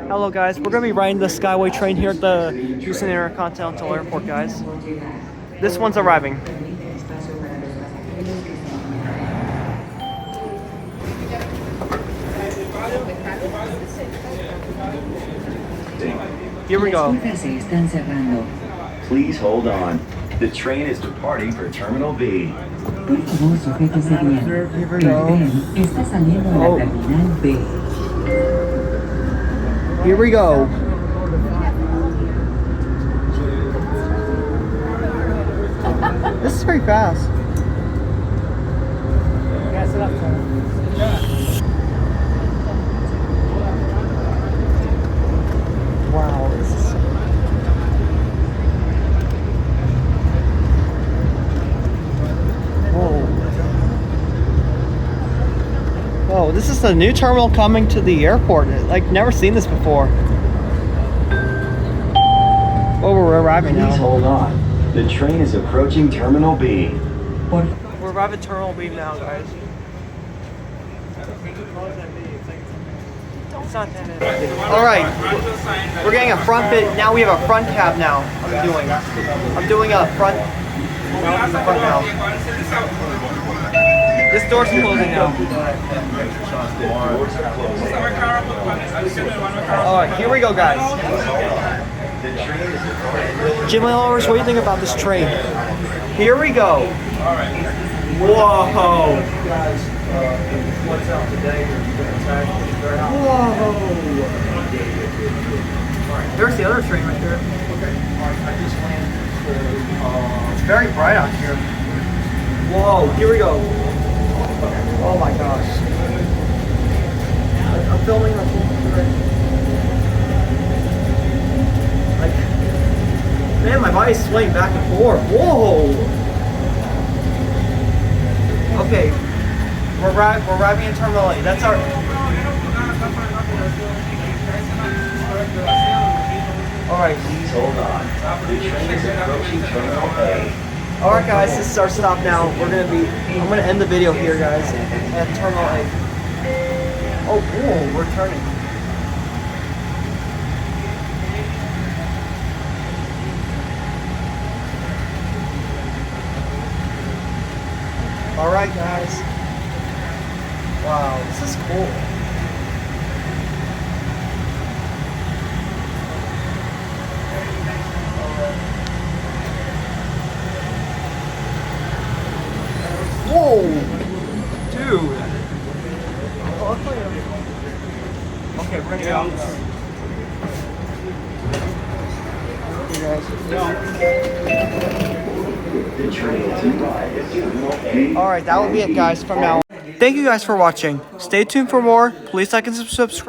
Hello guys, we're going to be riding the Skyway train here at the Houston Intercontinental Airport, guys. This one's arriving. Here we go. Please hold on. The train is departing for Terminal B. Here we go. Here we go. This is pretty fast. Wow, this is so... Whoa. Whoa, this is a new terminal coming to the airport. Like, never seen this before. Oh, we're arriving now. Please hold on. The train is approaching Terminal B. We're arriving at Terminal B now, guys. Alright, we're getting a front bit. Now we have a front cab now. I'm doing a front now. This door's closing now. Alright, here we go, guys. Jim Lovers, what do you think about this train? Here we go. Whoa. What's up today? Whoa. There's the other train right there. It's very bright out here. Whoa, here we go. Oh my gosh. I'm filming the whole thing. Like, man, my body's swaying back and forth. Whoa! Okay, we're arriving in Terminal A. That's our... Alright. Please hold on. The train is approaching Terminal A. Alright guys, this is our stop now. I'm gonna end the video here, guys, at Terminal A. Oh, cool, we're turning. Alright guys. Wow, this is cool. Whoa! Dude! Okay, bring it out. Alright, that will be it, guys, from now on. Thank you guys for watching. Stay tuned for more. Please like and subscribe.